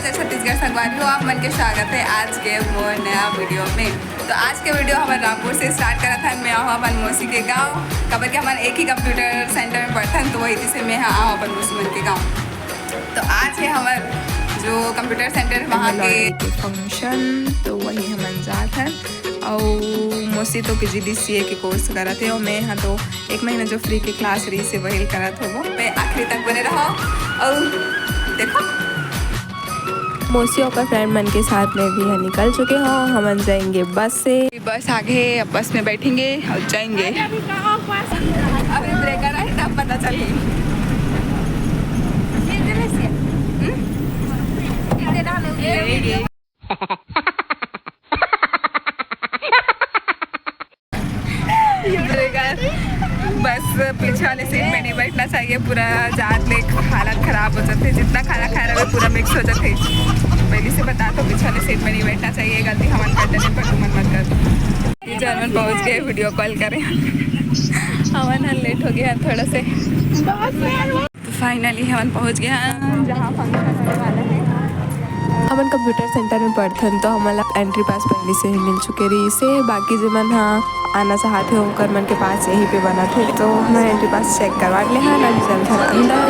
जय छत्तीसगढ़ संगवारी हो आप मन के स्वागत है आज के वो नया वीडियो में। तो आज के वीडियो हमारे रामपुर से स्टार्ट करा था। मैं आऊँ अपन मौसी के गाँव कबर के हमारे एक ही कंप्यूटर सेंटर में पढ़ता तो वही से मैं आऊँ अपन मौसी मन के गाँव। तो आज है हमारे जो कंप्यूटर सेंटर वहाँ के फंक्शन तो वही हम जात हैं और मौसी तो PGDCA के कोर्स करा थे और मैं यहाँ तो एक महीना जो फ्री की क्लास रही से वही करा था वो मैं आखिरी तक बने रहा और देखो मौसियों का फ्रेंड मन के साथ में भी यहाँ निकल चुके हो। हम जाएंगे बस से, बस आगे अब बस में बैठेंगे और जाएंगे। अभी ब्रेकर है तब पता चली बस पीछे वाले सीट में नहीं बैठना चाहिए। पूरा जात ले हालत ख़राब हो जाते जितना खाना खा रहा है पूरा मिक्स हो जाते। पहले से बता तो पीछे वाले सीट में नहीं बैठना चाहिए। गलती हमन कर देने पर तुम मत कर। जर्मन पहुँच गए वीडियो कॉल करें हमन लेट हो गया थोड़ा से। तो फाइनली हमन पहुँच गया जहाँ फंक्शन होने वाला है। हमन कंप्यूटर सेंटर में पढ़थन तो हमारा एंट्री पास पहले से ही मिल चुके रही से। बाकी जो मन हाँ आना चाहते हो कर मन के पास यहीं पे बना थे तो मैं एंट्री पास चेक करवा ले। हाँ अभी चल था अंदर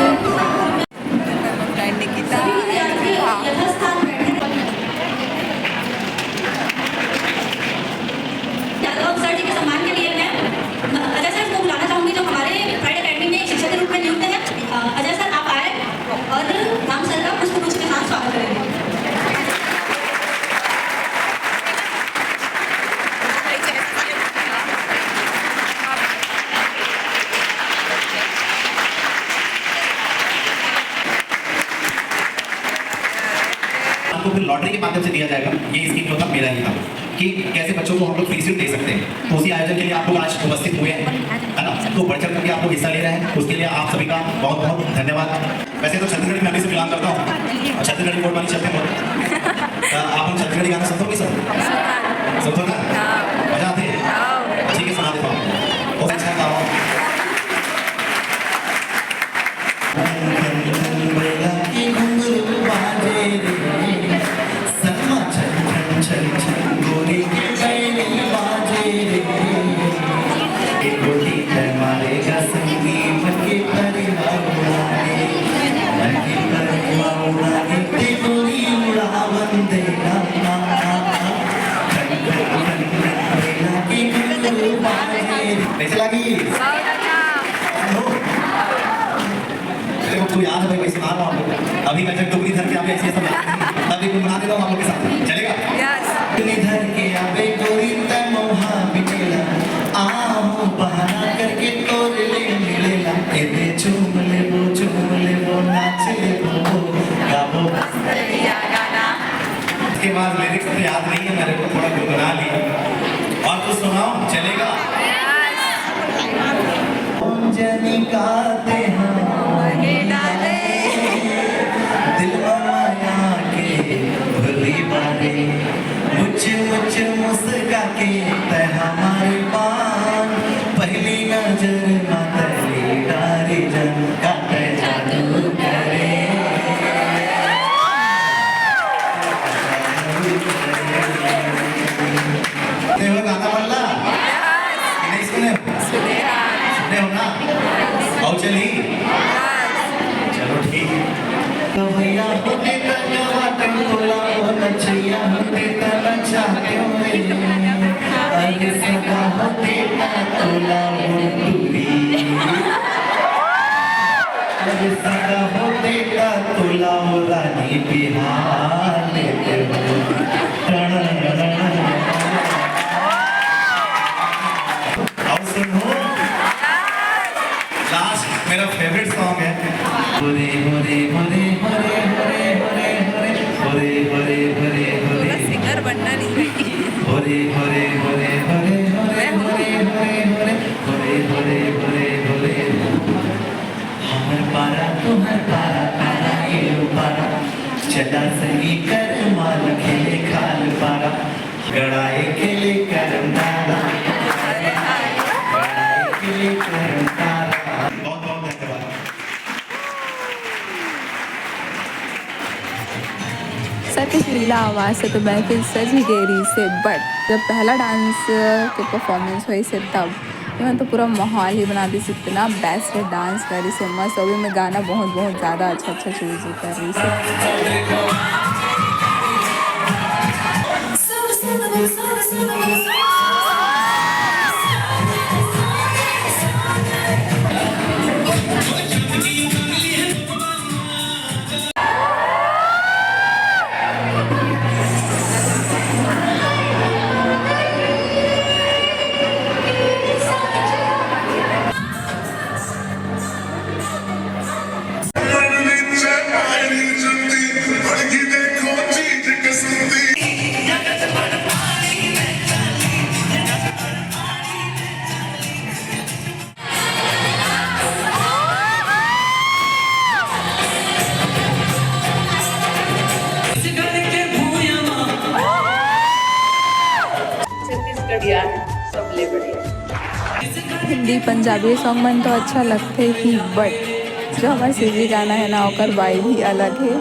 आपको फिर लॉटरी के माध्यम से दिया जाएगा। ये स्कीम जो था मेरा ही था कि कैसे बच्चों को हम लोग फ्री सीट दे सकते हैं। तो उसी आयोजन के लिए आप लोग आज उपस्थित हुए हैं, है ना। तो बढ़ चढ़ करके आप लोग हिस्सा ले रहे हैं, उसके लिए आप सभी का बहुत बहुत धन्यवाद। वैसे तो छत्तीसगढ़ी फैमिली से बिलोंग करता हूँ और छत्तीसगढ़ी बोर्ड वाली चलते हैं। आप हम छत्तीसगढ़ी गाना सुनते हो कि सर सुनते हो ना, मजा आती है। ठीक है सुना देता हूँ। बहुत अच्छा गाओ। तो याद है भाई वैसे मारो आप लोग। अभी मैं जब टुकड़ी धर के आवे ऐसे सब तभी मैं बना देता हूँ आप लोग के साथ चलेगा। टुकड़ी धर के आवे गोरी तमोहा बिनेला आओ बहाना करके तोड़ ले मिलेला तेरे चूम ले वो नाच ले वो गाओ गाना। इसके बाद लिरिक्स तो याद नहीं है मेरे को, थोड़ा गुनगुना लिया और कुछ सुनाओ चलेगा। जनी गाते हैं दिल माया के भली बारे मुझ मुस्का के तय हमारे पान पहली नजर मतली डारी जन का तय जादू करे। गाना बोलना नहीं सुने हो ना आओ चली चलो ठीक भैया होते तक तोला वो नचैया होते तक चाहते हुए अरे सदा होते तोला वो दूरी अरे सदा होते तोला वो रानी बिहार लेते लास्ट मेरा फेवरेट सॉन्ग है होरे होरे होरे होरे होरे होरे होरे होरे होरे होरे सिंगर बनना नहीं होरे होरे होरे होरे होरे होरे होरे होरे होरे होरे होरे हमर पारा तुम्हार पारा पारा ये पारा चला सही कर माल खेले खाल पारा गड़ाए खेले करम दादा गड़ाए खेले करम दादा। बहुत बहुत धन्यवाद। सर की सुरीला आवाज़ से तो महफिल सज ही गई रही से। बट जब पहला डांस के परफॉर्मेंस हुई से तब मैं तो पूरा माहौल ही बना दी से। इतना बेस्ट डांस करी से मस्त। अभी मैं गाना बहुत ज़्यादा अच्छा चूज़ कर रही से। हिंदी पंजाबी सॉन्ग मन तो अच्छा लगते ही, बट जो हमारे सिजी गाना है ना ओकर वाइब ही अलग है।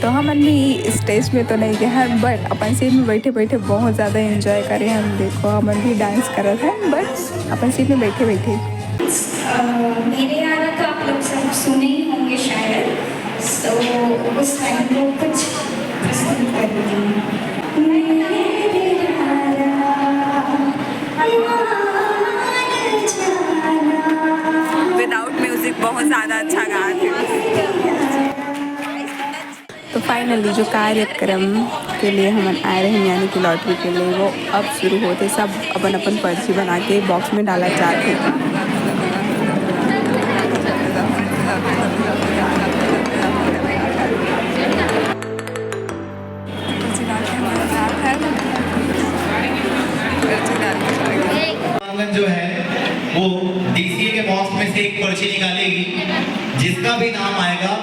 तो हम भी स्टेज में तो नहीं गए हैं, बट अपन सीट में बैठे बैठे बहुत ज़्यादा एंजॉय करे हम। देखो हम भी डांस कर रहे थे, बट अपन सीट में बैठे बैठे मेरे गाना तो आप लोग सब सुने ही होंगे शायद, तो उस टाइम को कुछ प्रस्तुत करती हूँ। विदाउट म्यूजिक बहुत ज़्यादा अच्छा गाते हैं। तो फाइनली जो कार्यक्रम के लिए हम आए रहे हैं यानी कि लॉटरी के लिए, वो अब शुरू होते। सब अपन अपन पर्ची बना के बॉक्स में डाला चाहते हैं। जो है वो डीसीए के बॉक्स में से एक पर्ची निकालेगी, जिसका भी नाम आएगा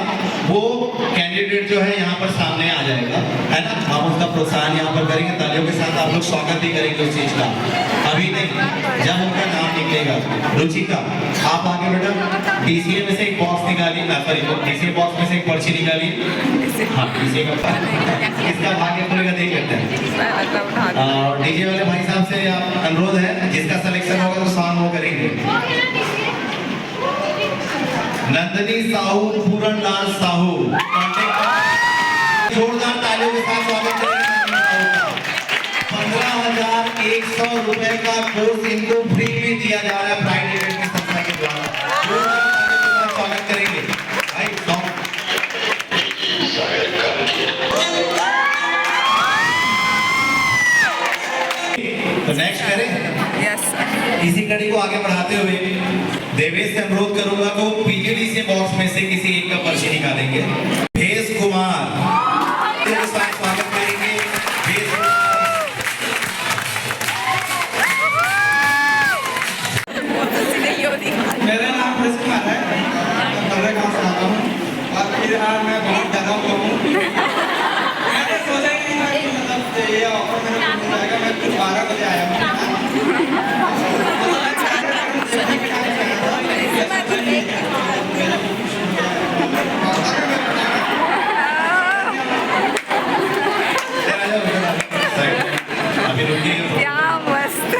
वो कैंडिडेट जो है यहाँ पर सामने आ जाएगा, है ना। हम उसका प्रोत्साहन यहाँ पर करेंगे, तालियों के साथ आप लोग स्वागत भी करेंगे उस चीज का। अभी नहीं, जब उनका नाम निकलेगा। रुचिका आप आगे बेटा, डीसीए में से एक बॉक्स निकालिए, सॉरी डीसीए बॉक्स में से एक पर्ची निकालिए। हाँ डीसीए का इसका भाग्य खुलेगा, देख लेते हैं। और डीजे वाले भाई साहब से आप अनुरोध है, जिसका सिलेक्शन होगा तो सॉन्ग वो करेंगे। नंदनी साहू, पूरन लाल साहू, जोरदार तालियों के साथ स्वागत करेंगे। 15,100 रुपए का कोर्स इनको फ्री में दिया जा रहा है प्राइड इवेंट की संस्था के द्वारा। जोरदार तालियों के साथ स्वागत करेंगे भाई। तो नेक्स्ट करें। यस इसी कड़ी को आगे बढ़ाते हुए देवेश से अनुरोध करूंगा को पीजीडी से बॉक्स में से किसी एक का पर्ची निकालेंगे। भेष कुमार के साथ स्वागत करेंगे। भेष मेरा नाम भेष कुमार है, मैं गाँव से आता हूँ और फिलहाल मैं बहुत ज़्यादा हूँ। मैंने सोचा ही नहीं था कि मतलब ये ऑफर मेरे को मिल जाएगा। मैं कुछ 12 बजे आया हूँ।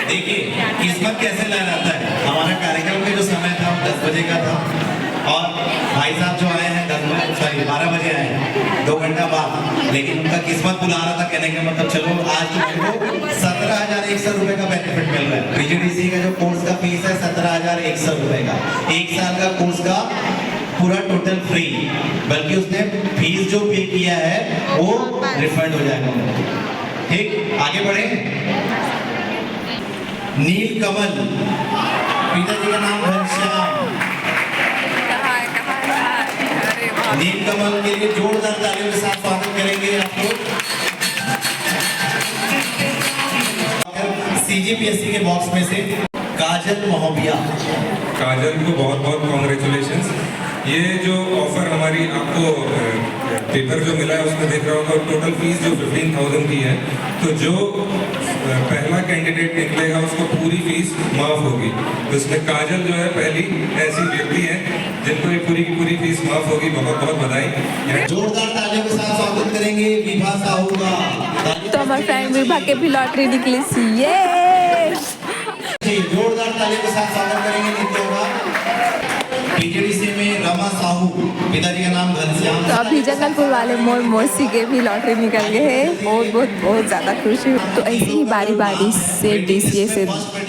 देखिए किस्मत कैसे लहराता है। हमारा कार्यक्रम का जो समय था वो 10 बजे का था, और भाई साहब जो आए हैं 12 बजे आए हैं, 2 घंटा बाद। लेकिन उनका किस्मत बुला रहा था, कहने का मतलब चलो आज तुमको 17,100 रुपए का बेनिफिट मिल रहा है। पीजीडीसी का जो कोर्स का फीस है 17,100 रुपए का, 1 साल का कोर्स का पूरा टोटल फ्री, बल्कि उसने फीस जो पे किया है वो रिफंड हो जाएगा। ठीक, आगे बढ़े। नील कमल, पिताजी का नाम घनश्याम। नील कमल के लिए जोरदार तालियों के साथ स्वागत करेंगे आप लोग। सीजीपीएससी के बॉक्स में से काजल महोबिया। काजल को बहुत बहुत कॉन्ग्रेचुलेशंस। ये जो ऑफर हमारी आपको पेपर जो मिला है उसमें देख रहा होगा टोटल फीस जो 15,000 की है, तो जो पहला कैंडिडेट निकलेगा उसको पूरी फीस माफ होगी। तो इसमें काजल जो है पहली ऐसी व्यक्ति है जिनको ये पूरी की पूरी फीस माफ होगी। बहुत बहुत बधाई। जोरदार तालियों के साथ स्वागत करेंगे विभा साहू का। तो हमारे फ्रेंड विभा के भी लॉटरी निकली सी, ये जोरदार तालियों के साथ स्वागत करेंगे नित्य होगा। पीजीडीसी में रमा साहू, पिताजी का नाम घनश्याम। तो अभी जगलपुर वाले मोर मौसी के भी लॉटरी निकल गए हैं। बहुत ज़्यादा खुशी हुई। तो ऐसे ही बारी बारी से DCA से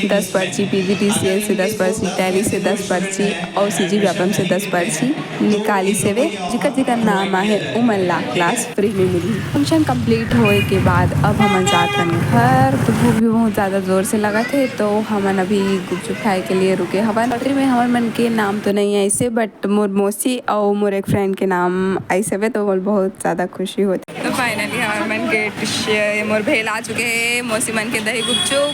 10 पर्ची, PGDCA से 10 पर्ची, टैली से 10 पर्ची और CG व्यापम से 10 पर्ची निकाली से वे जिकर नाम आहे उमल्ला क्लास फ्री में मिली। फंक्शन कंप्लीट होए के बाद अब हम जाते घर। तो भूख भी बहुत ज़्यादा ज़ोर से लगा थे, तो हमन अभी गुपचुप खाए के लिए रुके हवन। लॉटरी में हमारे मन के नाम तो नहीं है ऐसे, बट मोर मौसी और मोर एक फ्रेंड के नाम ऐसे हुए, तो बहुत ज़्यादा खुशी होती। तो फाइनली हमारे मन के मोर भेल आ चुके हैं। मौसी मन के दही गुपचुप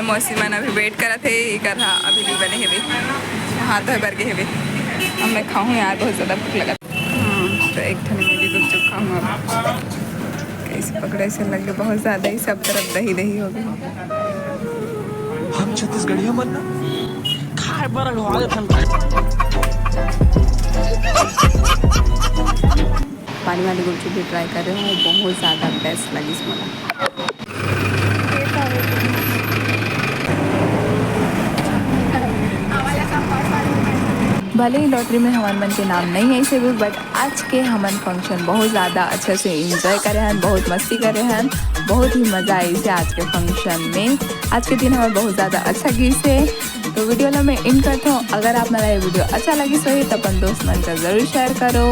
मौसी मन अभी वेट करा थे कर रहा अभी नहीं बने हेवे, हाथ धोए भर के हेवे। अब मैं खाऊँ यार, बहुत ज़्यादा भूख लगा। तो एक ठंड में भी गुपचुप खाऊँ। अब कैसे पकड़े से लगे बहुत ज़्यादा ही, सब तरफ दही दही हो गई। हम छत्तीसगढ़ियों बनना खाए पर पानी वाली गुपचुप भी ट्राई कर रहे हूँ, बहुत ज़्यादा बेस्ट लगी इसमें। भले ही लॉटरी में हमारे मन के नाम नहीं है इसे भी, बट आज के हमन फंक्शन बहुत ज़्यादा अच्छे से एंजॉय करे हैं, बहुत मस्ती करे हैं, बहुत ही मज़ा आई से आज के फंक्शन में। आज के दिन हमें बहुत ज़्यादा अच्छा गई से। तो वीडियो ला मैं इन करता हूँ। अगर आप मेरा ये वीडियो अच्छा लगी सो ही तो अपन दोस्त मन का ज़रूर शेयर करो।